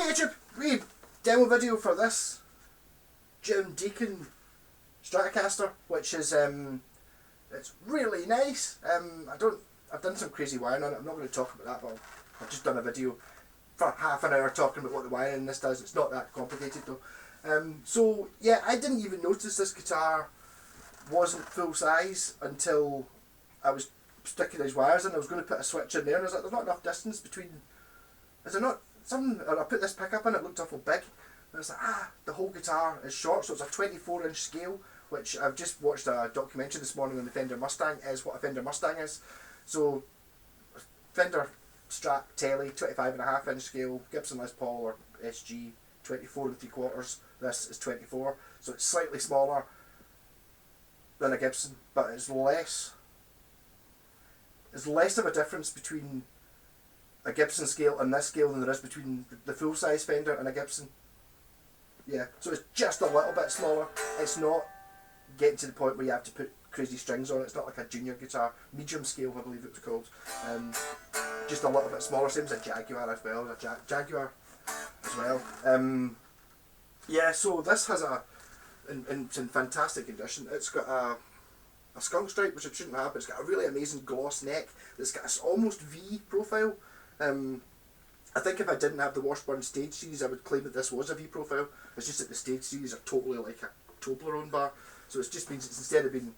Hey YouTube, we demo video for this Deacon Stratocaster, which is it's really nice. I've done some crazy wiring on it. I'm not going to talk about that, but I've just done a video for half an hour talking about what the wiring in this does. It's not that complicated though. So yeah, I didn't even notice this guitar wasn't full size until I was sticking these wires in. I was going to put a switch in there, and I was like, there's not enough distance between. Is there not? I put this pickup in, it looked awful big, and it's like, the whole guitar is short, so it's a 24-inch scale, which I've just watched a documentary this morning on the Fender Mustang, is what a Fender Mustang is. So, Fender Strat Telly, 25.5-inch scale, Gibson Les Paul or SG, 24 3/4, this is 24, so it's slightly smaller than a Gibson, but it's less of a difference between a Gibson scale and this scale than there is between the full size Fender and a Gibson. Yeah, so it's just a little bit smaller. It's not getting to the point where you have to put crazy strings on it. It's not like a junior guitar, medium scale I believe it was called. Just a little bit smaller, same as a Jaguar as well. Jaguar as well. Yeah, so this has it's in fantastic condition. It's got a skunk stripe, which it shouldn't have, but it's got a really amazing gloss neck. It's got an almost V profile. I think if I didn't have the Washburn Stage Series, I would claim that this was a V profile. It's just that the Stage Series are totally like a Toblerone bar, so it just means it's, instead of being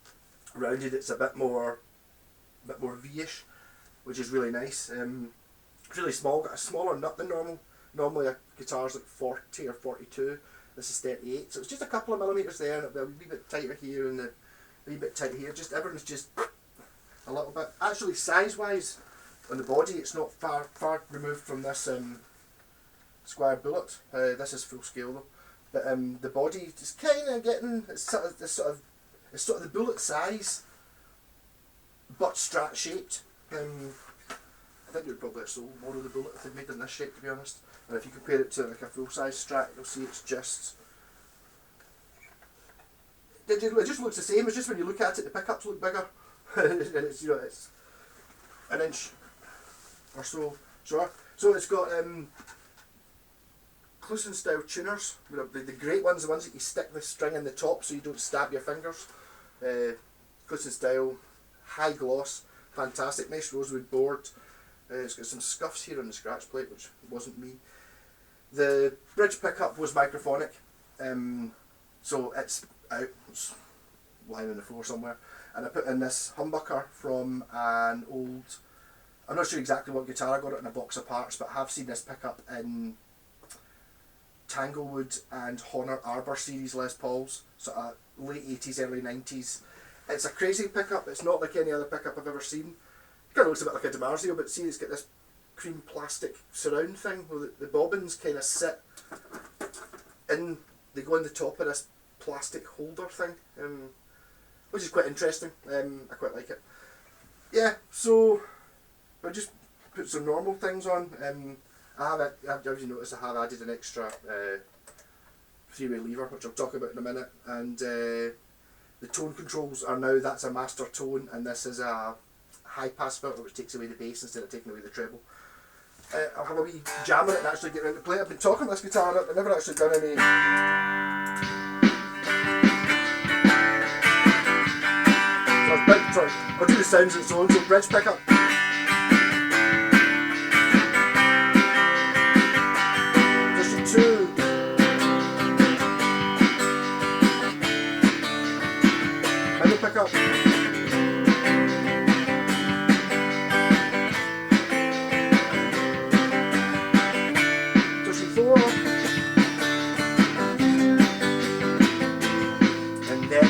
rounded, it's a bit more V-ish, which is really nice. It's really small, got a smaller nut than normal. Normally a guitar's like 40 or 42. This is 38, so it's just a couple of millimetres there, and it'll be a wee bit tighter here and a wee bit tighter here. Just everything's just a little bit. Actually, size-wise, on the body, it's not far removed from this Squire Bullet. This is full scale though, but the body is kind of getting it's sort of the Bullet size, but Strat shaped. I think you'd probably have sold more of the Bullet if they'd made in this shape, to be honest. And if you compare it to like a full size Strat, you'll see it's just. It just looks the same. It's just when you look at it, the pickups look bigger, and it's it's an inch or so. Sure. So it's got Cluson style tuners. The great ones, the ones that you stick the string in the top so you don't stab your fingers. Cluson style, high gloss, fantastic, nice rosewood board. It's got some scuffs here on the scratch plate, which wasn't me. The bridge pickup was microphonic, so it's out, it's lying on the floor somewhere. And I put in this humbucker from an old, I'm not sure exactly what guitar I got it in a box of parts, but I have seen this pickup in Tanglewood and Honor Arbor series Les Pauls, sort of late 80s, early 90s. It's a crazy pickup. It's not like any other pickup I've ever seen. It kind of looks a bit like a DiMarzio, but see, it's got this cream plastic surround thing where the bobbins kind of sit in, they go on the top of this plastic holder thing, which is quite interesting. I quite like it. Yeah, so I just put some normal things on. As you notice, I have added an extra three-way lever, which I'll talk about in a minute, and the tone controls are now, that's a master tone, and this is a high pass filter which takes away the bass instead of taking away the treble. I'll have a wee jam on it and actually get around to play. I've been talking this guitar on it, I've never actually done any. Sorry, I'll do the sounds and so on. So bridge pickup. Just a 2. Middle pickup. Just a 4. And then.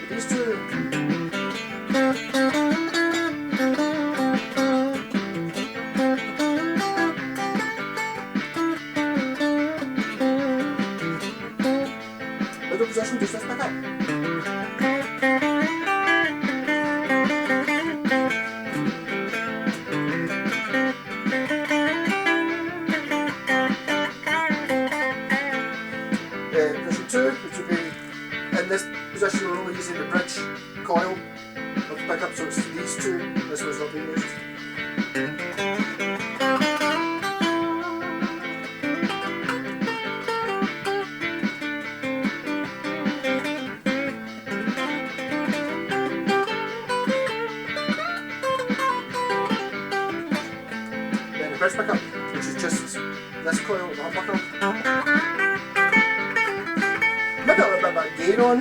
These two. pickup. Position 2, which would be in this position we're only using the bridge coil of the pickup, so it's these two, this one's not being used. Then the bridge pickup, which is just this coil with the humbucker. Maybe a little bit of gain on.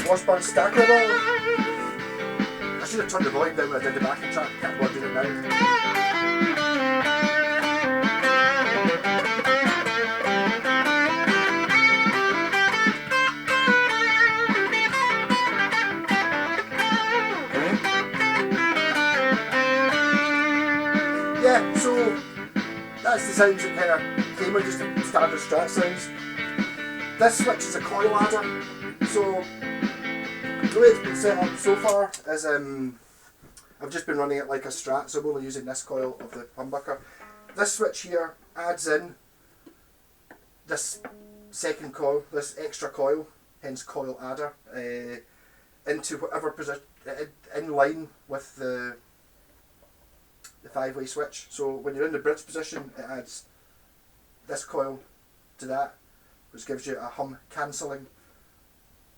Washburn stack level. I should have turned the volume down when I did the backing track. Can't bother doing it now. Yeah, so that's the sounds that kind of came with just the standard strat sounds. This switch is a coil ladder, so the way it's been set up so far is I've just been running it like a strat, so I'm only using this coil of the humbucker. This switch here adds in this second coil, this extra coil, hence coil adder, into whatever position, in line with the 5-way switch. So when you're in the bridge position, it adds this coil to that, which gives you a hum cancelling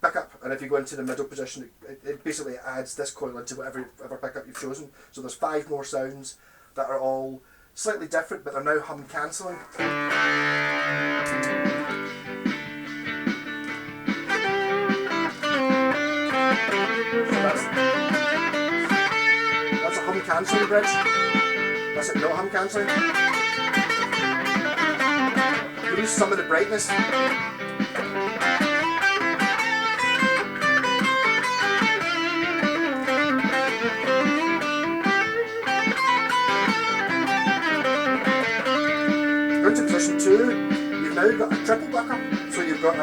pickup, and if you go into the middle position, it basically adds this coil into whatever pickup you've chosen. So there's 5 more sounds that are all slightly different, but they're now hum cancelling. So that's a hum cancelling bridge. That's it, not hum cancelling. Lose some of the brightness. Go to position 2, you've now got a triple bucker. So you've got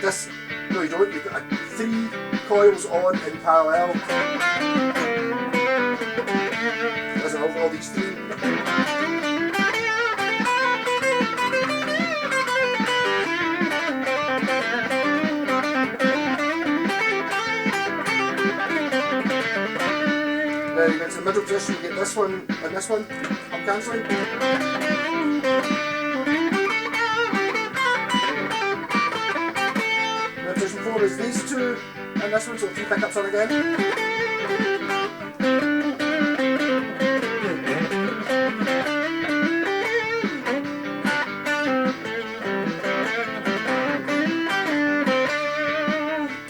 this, no you don't, you've got 3 coils on in parallel. There's all these 3. Then you get to the middle position, you get this one and this one, hum cancelling. Then position 4 is these 2 and this one, so 3 pickups on again.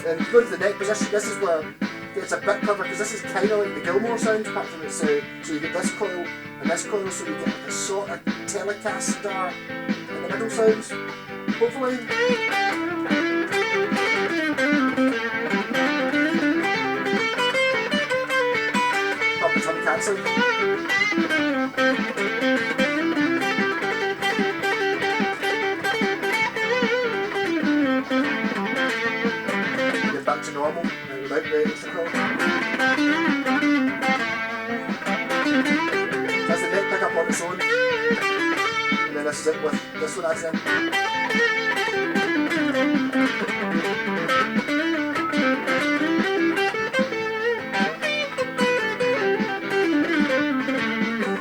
And go to the neck position, this is where it's a bit clever because this is kind of like the Gilmore sound, apart from it's so you get this coil and this coil, so you get like a sort of Telecaster in the middle sounds, hopefully. Probably hum cancelling. Get back to normal without the extra coil. That's the neck pickup on its own, and then this is it with this one adds in.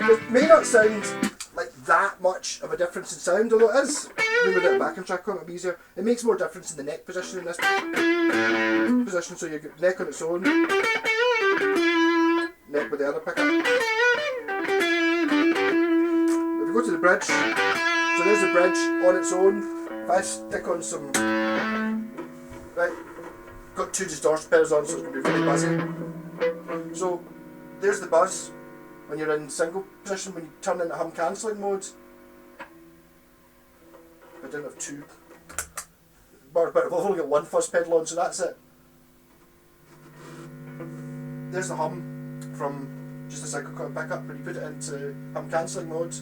It may not sound like that much of a difference in sound, although it is. Maybe with a backing track on it, it'll be easier. It makes more difference in the neck position in this position, so you get neck on its own, neck with the other pickup. If you go to the bridge, so there's the bridge on its own. If I stick on some, right, got 2 distortion pedals on, so it's going to be really buzzy. So there's the buzz when you're in single position, when you turn into hum cancelling mode. I didn't have 2. But I've only got 1 fuzz pedal on, so that's it. There's the hum from just a single coil pickup. When you put it into hum cancelling mode,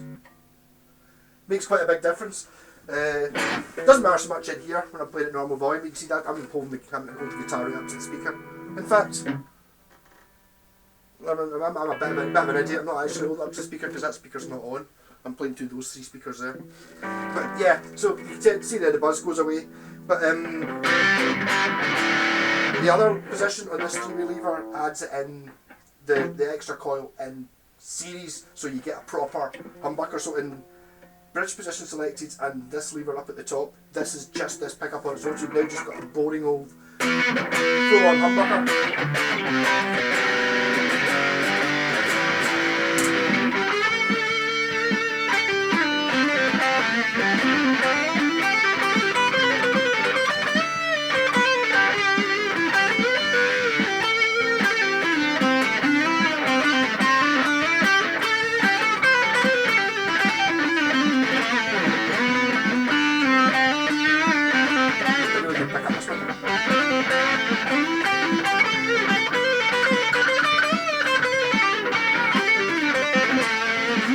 makes quite a big difference. Doesn't matter so much in here when I'm playing at normal volume. You can see that I'm holding the guitar right up to the speaker. In fact, I'm a bit of an idiot. I'm not actually holding it up to the speaker because that speaker's not on. I'm playing to those 3 speakers there. But yeah, so you can see there the buzz goes away. But the other position on this 3-way lever adds it in the extra coil in series, so you get a proper humbucker. So in bridge position selected and this lever up at the top, this is just this pickup on its own. So you've now just got a boring old full-on humbucker.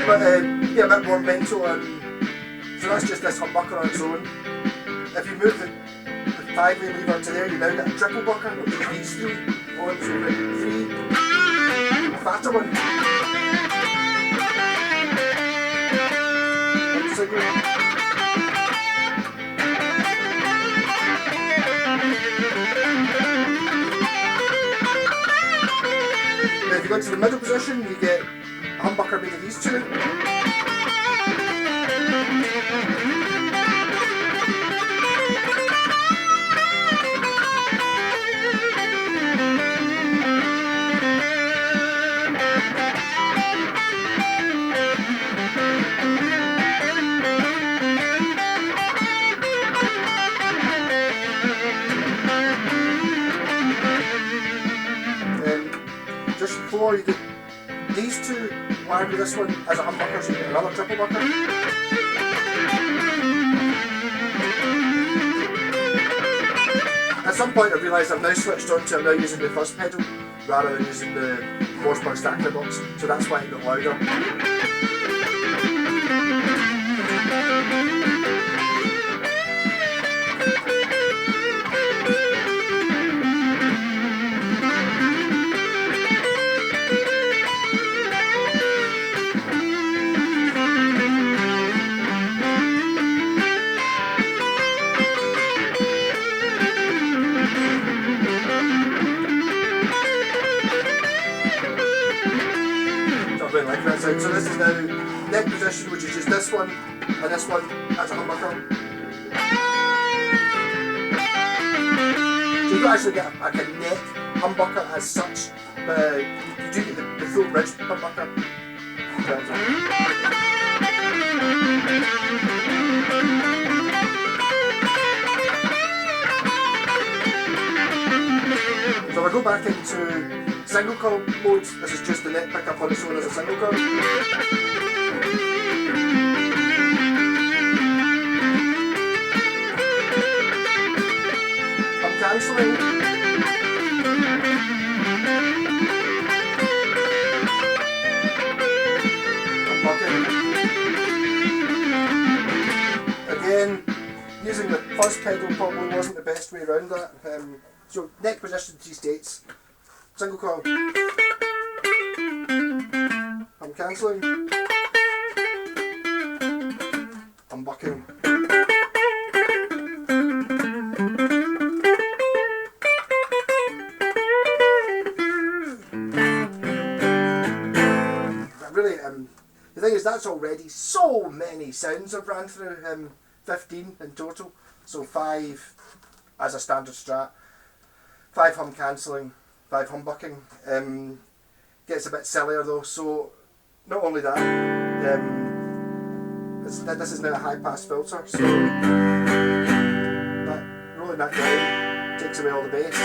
But yeah, a bit more mental, so that's just this humbucker on its own. If you move the 5-way lever to there, you now get a triple bucker, which is these 3 on, so the 3 fatter one. Now if you go into the middle position, you get a humbucker made of these 2. Just before you get these 2 wired with this one as a humbucker, so you get another triple bucker. At some point I realised I've now switched on to I'm now using the fuzz pedal rather than using the Forsberg stacker box, so that's why it got louder. So this is now neck position, which is just this one and this one as a humbucker. So you don't actually get a neck humbucker as such, but you do get the full bridge humbucker. So if I go back into single coil mode, this is just the neck pickup on its own as a single coil. I'm cancelling. I'm bucking. Again, using the fuzz pedal probably wasn't the best way around that. So neck position 3 states. Single coil. I'm cancelling. I'm bucking. Really, the thing is that's already so many sounds I've ran through, 15 in total. So 5 as a standard strat, 5 hum cancelling, 5 humbucking. Gets a bit sillier though, so not only that, this is now a high pass filter, so rolling that down takes away all the bass.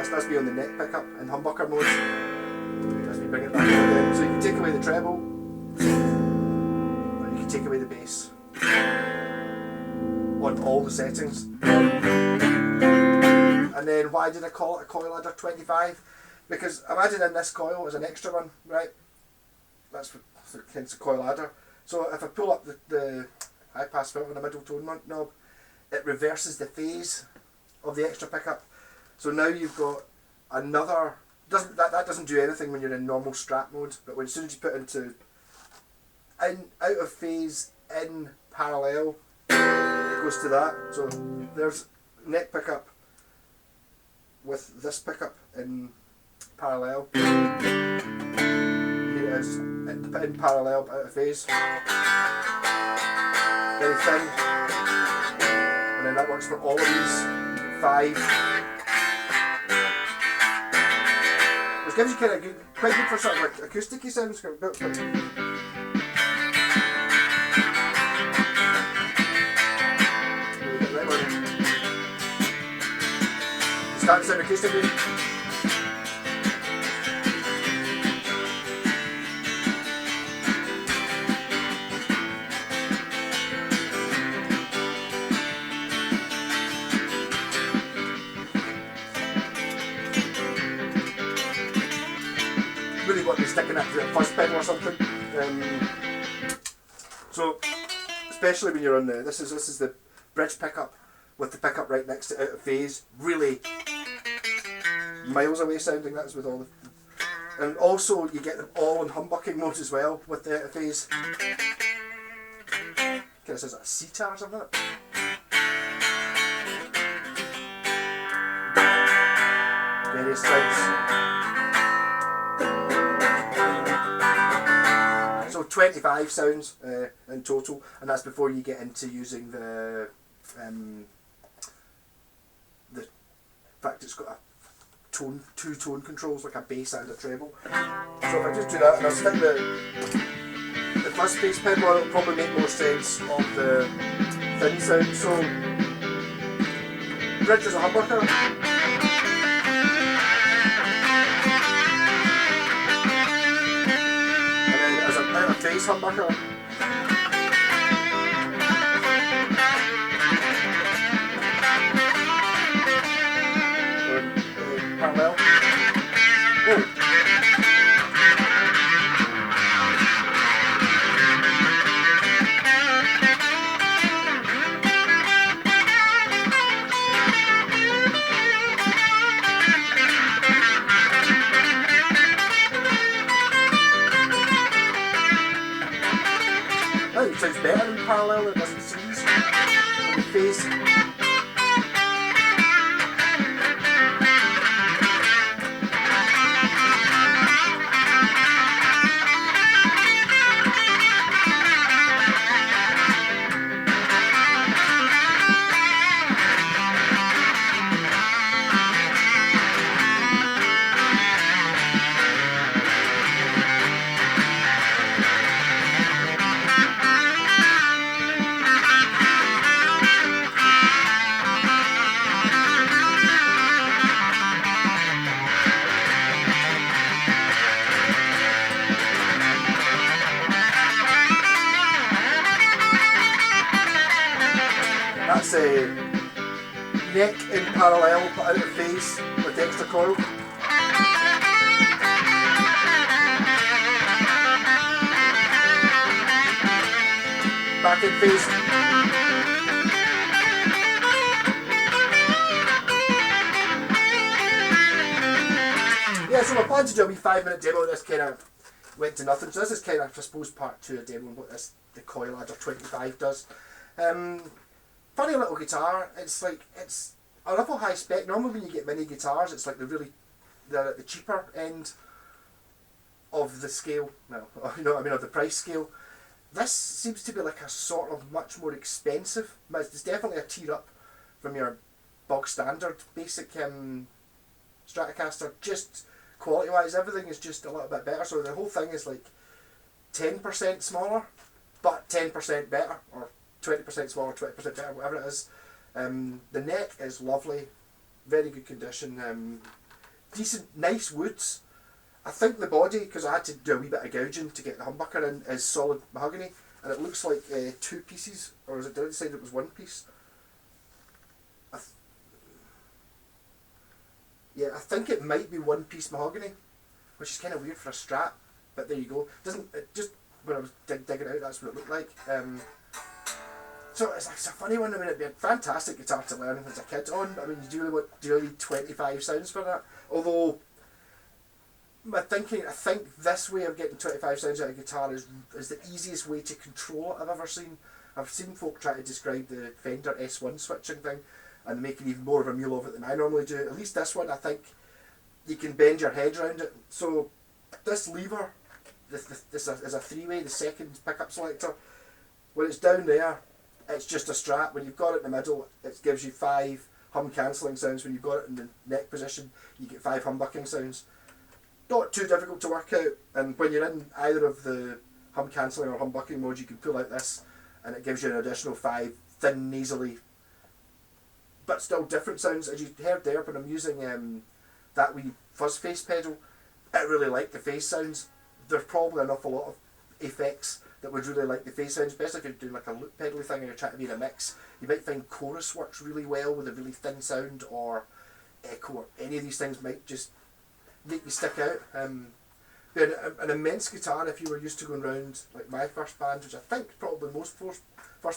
That's me on the neck pickup in humbucker mode. That's me bring it back again. So you can take away the treble, or you can take away the bass on all the settings. And then why did I call it a coiladder 25? Because imagine in this coil as an extra one, right? That's hence a coiladder. So if I pull up the high pass filter and a middle tone knob. It reverses the phase of the extra pickup. So now you've got another, that doesn't do anything when you're in normal strat mode, but as soon as you put into out of phase, in parallel, it goes to that. So there's neck pickup with this pickup in parallel. Here it is in parallel but out of phase. Very thin. And then that works for all of these 5. Which gives you kind of quite good for sort of like acoustic-y sounds. Start to sound acoustically. Really want to be sticking that to the fuzz pedal or something. So, especially when you're on the, this is the bridge pickup with the pickup right next to out of phase. Really miles away sounding. That's with all the, and also you get them all in humbucking mode as well with the out of phase. Kind of sounds like a sitar or something like that. Various sounds. So 25 sounds in total, and that's before you get into using the fact it's got a tone, 2 tone controls, like a bass and a treble. So if I just do that and I'll stick the fuzz bass pedal on, it'll probably make more sense of the thin sound. So bridge is a humbucker. And then as an out of phase humbucker. Parallel. Whoa. Oh, it sounds better in parallel, it doesn't seize on the phase. That's a neck in parallel but out of phase with the extra coil. Back in phase. Yeah, so my plan to do a wee 5-minute demo of this kind of went to nothing. So this is kind of, I suppose, part 2 of demoing what the coiladder 25 does. Funny little guitar. It's like, it's a little high spec. Normally when you get mini guitars, it's like they're at the cheaper end of the scale. No, you know what I mean, of the price scale. This seems to be like a sort of much more expensive. It's definitely a tier up from your bog standard basic Stratocaster. Just quality wise, everything is just a little bit better. So the whole thing is like 10% smaller, but 10% better, or 20% smaller, 20% better, whatever it is. The neck is lovely, very good condition, decent, nice woods. I think the body, because I had to do a wee bit of gouging to get the humbucker in, is solid mahogany, and it looks like 2 pieces, or is it, did I decide it was 1 piece? Yeah, I think it might be 1 piece mahogany, which is kind of weird for a Strat, but there you go. It just, when I was digging it out, that's what it looked like. So it's a funny one. I mean, it'd be a fantastic guitar to learn as a kid on. I mean, do you really need 25 sounds for that? Although, I think this way of getting 25 sounds out of a guitar is the easiest way to control it I've ever seen. I've seen folk try to describe the Fender S1 switching thing and making even more of a mule of it than I normally do. At least this one, I think you can bend your head around it. So this lever, this is a three-way, the second pickup selector. When it's down there, it's just a strat. When you've got it in the middle, it gives you 5 hum cancelling sounds. When you've got it in the neck position, you get 5 humbucking sounds. Not too difficult to work out, and when you're in either of the hum cancelling or humbucking modes, you can pull out this and it gives you an additional 5 thin, nasally, but still different sounds. As you heard there, when I'm using that wee fuzz face pedal, I really like the face sounds. There's probably an awful lot of effects that would really like the face sounds, especially if you're doing like a loop pedal thing or you're trying to be in a mix. You might find chorus works really well with a really thin sound, or echo, or any of these things might just make you stick out. An immense guitar, if you were used to going around like my first band, which I think probably most first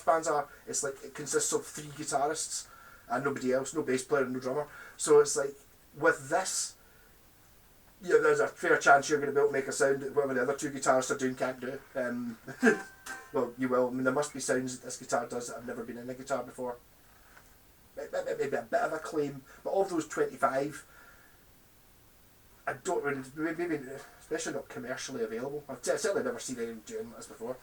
bands are, it's like it consists of 3 guitarists and nobody else, no bass player and no drummer. So it's like, with this, yeah, there's a fair chance you're going to be able to make a sound that whatever the other 2 guitarists are doing can't do. Well, you will. I mean, there must be sounds that this guitar does that I've never been in a guitar before. Maybe a bit of a claim, but of those 25, I don't really, maybe, especially not commercially available. I've certainly never seen anyone doing this before.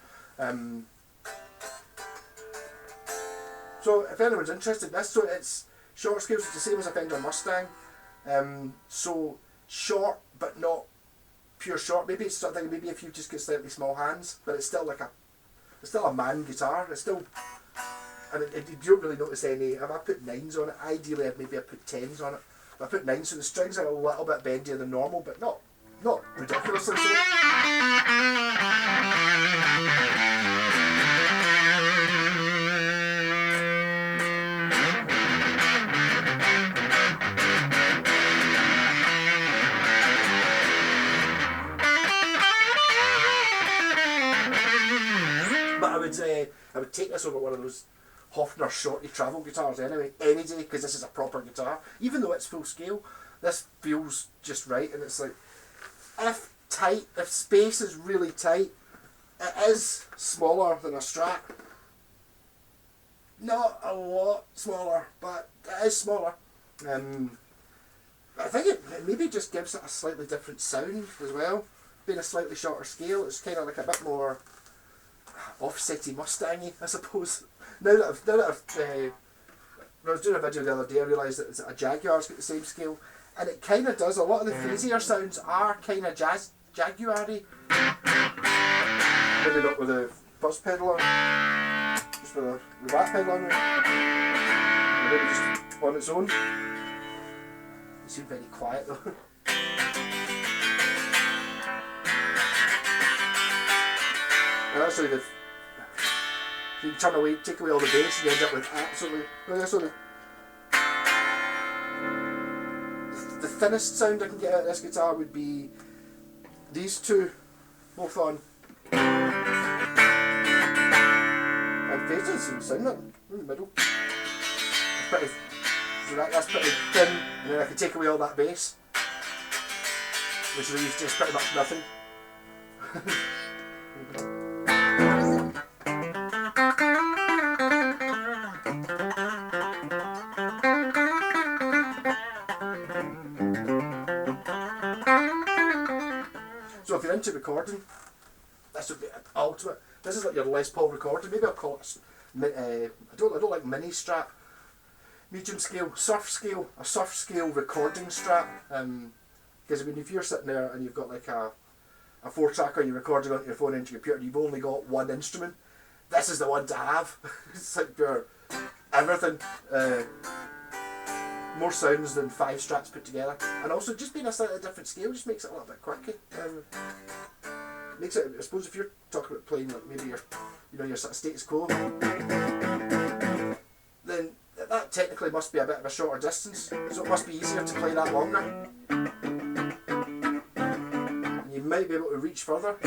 So if anyone's interested in this, so it's short scales, it's the same as a Fender Mustang. So short, but not pure short. Maybe it's something. Maybe if you just get slightly small hands, but it's still it's still a man guitar. It's still, and you don't really notice any. If I put 9s on it, ideally I put 10s on it. I put 9s, so the strings are a little bit bendier than normal, but not ridiculously so. But I would take this over one of those Hofner Shorty travel guitars anyway, any day, because this is a proper guitar. Even though it's full scale, this feels just right, and it's like, if space is really tight, it is smaller than a Strat. Not a lot smaller, but it is smaller. I think it maybe just gives it a slightly different sound as well. Being a slightly shorter scale, it's kind of like a bit more offsetty Mustangy, I suppose. Now that I've when I was doing a video the other day, I realised that a Jaguar's got the same scale, and it kind of does. A lot of the phasier sounds are kind of Jaguar-y. Maybe not with a buzz pedal on, just with a rat pedal on, or maybe just on its own. It seemed very quiet though. And actually, if you can take away all the bass, and you end up with absolutely. The thinnest sound I can get out of this guitar would be these 2, both on. And bass doesn't seem to sound that in the middle. That's pretty thin, and then I can take away all that bass, which leaves just pretty much nothing. So if you're into recording, this would be an ultimate. This is like your Les Paul recording. Maybe I'll call it. I don't like mini Strat. Medium scale, surf scale, a surf scale recording Strat. Because I mean, if you're sitting there and you've got like a 4-tracker, you're recording onto your phone into your computer, you've only got one instrument. This is the one to have. It's like your everything. More sounds than 5 Strats put together, and also just being a slightly different scale just makes it a little bit quirky. Makes it, I suppose, if you're talking about playing like maybe your sort of status quo, then that technically must be a bit of a shorter distance, so it must be easier to play that longer, and you might be able to reach further.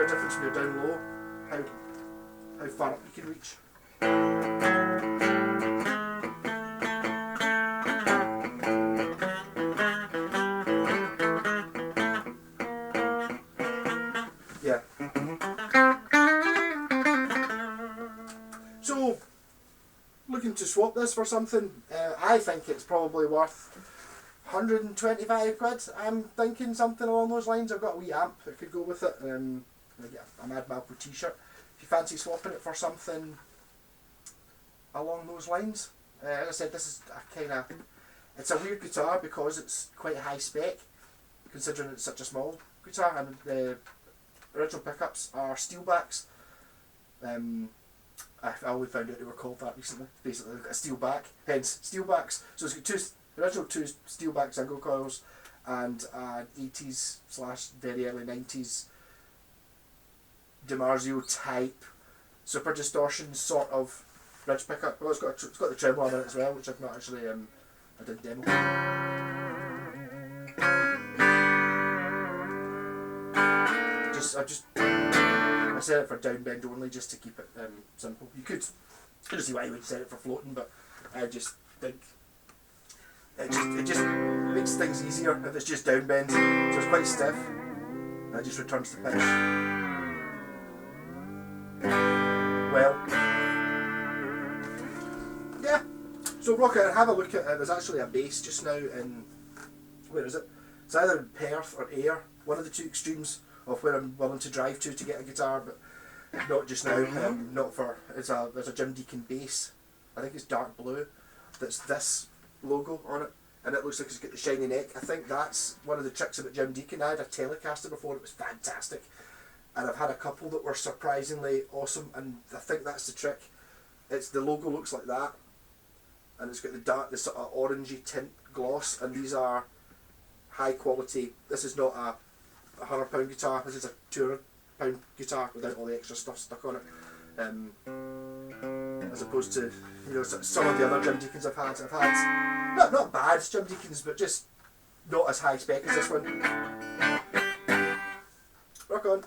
difference when you're down low, how far up you can reach. Yeah. So, looking to swap this for something, I think it's probably worth 125 quid. I'm thinking something along those lines. I've got a wee amp that could go with it. I get a Mad Malco t-shirt. If you fancy swapping it for something along those lines, as I said, this is a kind of, it's a weird guitar because it's quite high spec, considering it's such a small guitar, and the original pickups are steel backs. I only found out they were called that recently. Basically, a steel back, hence steel backs. So it's got the original two steel back single coils, and an 80s / very early 90s DiMarzio type super distortion sort of bridge pickup. Well, it's got the tremolo on it as well, which I've not actually I did demo. I set it for downbend only just to keep it simple. You could see why you would set it for floating, but I just think it just makes things easier if it's just downbend. So it's quite stiff, and it just returns to pitch. Well, yeah. So rock it and have a look at it. There's actually a base just now in, where is it? It's either in Perth or Ayr, one of the two extremes of where I'm willing to drive to get a guitar, but not just now. Not for there's a Jim Deacon bass. I think it's dark blue. That's this logo on it, and it looks like it's got the shiny neck. I think that's one of the tricks about Jim Deacon. I had a Telecaster before; it was fantastic, and I've had a couple that were surprisingly awesome. And I think that's the trick. It's the logo looks like that, and it's got the sort of orangey tint gloss, and these are high quality. This is not a £100 guitar. This is a £200 guitar without all the extra stuff stuck on it. As opposed to some of the other Jim Deacons I've had not bad Jim Deacons, but just not as high spec as this one. Rock on.